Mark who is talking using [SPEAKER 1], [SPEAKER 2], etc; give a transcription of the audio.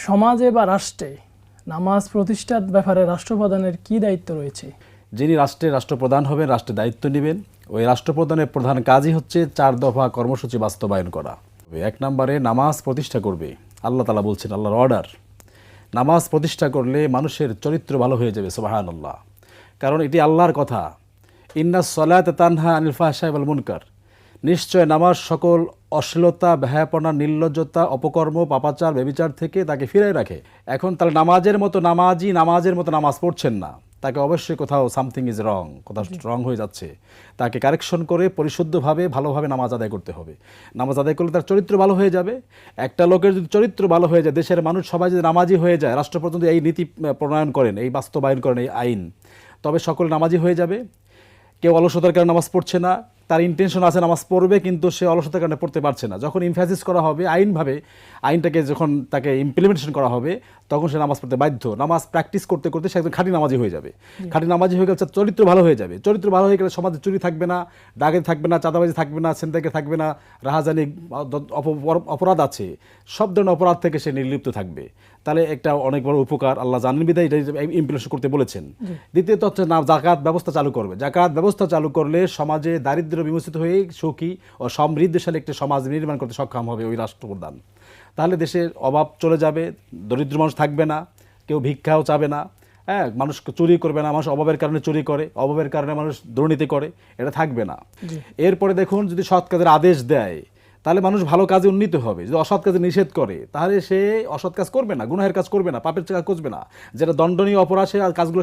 [SPEAKER 1] সমাজে বা রাষ্ট্রে নামাজ প্রতিষ্ঠার ব্যাপারে রাষ্ট্রপ্রধানের কি দায়িত্ব রয়েছে?
[SPEAKER 2] যিনি রাষ্ট্রের রাষ্ট্রপ্রধান হবেন, রাষ্ট্রের দায়িত্ব নেবেন, ওই রাষ্ট্রপ্রধানের প্রধান কাজই হচ্ছে 4 দফা কর্মসূচি বাস্তবায়ন করা। 1 নম্বরে নামাজ প্রতিষ্ঠা করবে। আল্লাহ তাআলা বলছেন, আল্লাহর অর্ডার, নামাজ প্রতিষ্ঠা করলে মানুষের চরিত্র ভালো হয়ে যাবে। সুবহানাল্লাহ। কারণ এটি আল্লাহর কথা, ইন্নাস সালাতা তানহা আনিল ফাহশাই ওয়াল মুনকার, নিশ্চয় নামাজ সকল অশ্লীলতা, বেহায়াপনা, নির্লজ্জতা, অপকর্ম, পাপাচার, ব্যভিচার থেকে তাকে ফিরিয়ে রাখে। এখন তাহলে নামাজের মতো নামাজ পড়ছেন না, তাকে অবশ্যই কোথাও সামথিং ইজ রং, কোথাও রং হয়ে যাচ্ছে। তাকে কারেকশন করে পরিশুদ্ধভাবে ভালোভাবে নামাজ আদায় করতে হবে। নামাজ আদায় করলে তার চরিত্র ভালো হয়ে যাবে। একটা লোকের যদি চরিত্র ভালো হয়ে যায়, দেশের মানুষ সবাই যদি নামাজি হয়ে যায়, রাষ্ট্রপ্রধান যদি এই নীতি প্রণয়ন করেন, এই বাস্তবায়ন করেন এই আইন, তবে সকল নামাজি হয়ে যাবে। কেউ অলসতার কারণে নামাজ পড়ছে না, তার ইন্টেনশন আছে নামাজ পড়বে, কিন্তু সে অলসতার কারণে পড়তে পারছে না। যখন ইমফ্যাসিস করা হবে আইনভাবে, আইনটাকে যখন তাকে ইমপ্লিমেন্টেশন করা হবে, তখন সে নামাজ পড়তে বাধ্য। নামাজ প্র্যাকটিস করতে করতে সে একজন খাঁটি নামাজি হয়ে যাবে। খাঁটি নামাজি হয়ে গেলে তার চরিত্র ভালো হয়ে যাবে। চরিত্র ভালো হয়ে গেলে সমাজে চুরি থাকবে না, ডাকাতি থাকবে না, চাঁদাবাজি থাকবে না, ছিনতাই থাকবে না, রাহাজানি, অপরাধ আছে, সব ধরনের অপরাধ থেকে সে নির্লিপ্ত থাকবে। তাহলে একটা অনেক বড় উপকার, আল্লাহ জানেন বিধায় এটা ইমপ্লিমেন্ট করতে বলেছেন। দ্বিতীয়ত হচ্ছে জাকাত ব্যবস্থা চালু করবে। জাকাত ব্যবস্থা চালু করলে সমাজে দারিদ্র্য বিমোচিত হয়ে সুখী ও সমৃদ্ধশালী একটা সমাজ নির্মাণ করতে সক্ষম হবে ওই রাষ্ট্রপ্রধান। তাহলে দেশের অভাব চলে যাবে, দরিদ্র মানুষ থাকবে না, কেউ ভিক্ষাও চাবে না, হ্যাঁ, মানুষ চুরি করবে না, মানুষ অভাবের কারণে চুরি করে, অভাবের কারণে মানুষ দুর্নীতি করে, এটা থাকবে না। এরপরে দেখুন, যদি সৎ কাজের আদেশ দেয় তাহলে মানুষ ভালো কাজে উন্নীত হবে। যদি অসৎ কাজে নিষেধ করে তাহলে সে অসৎ কাজ করবে না, গুনাহের কাজ করবে না, পাপের কাজ করবে না, যেটা দণ্ডনীয় অপরাধ সে কাজগুলো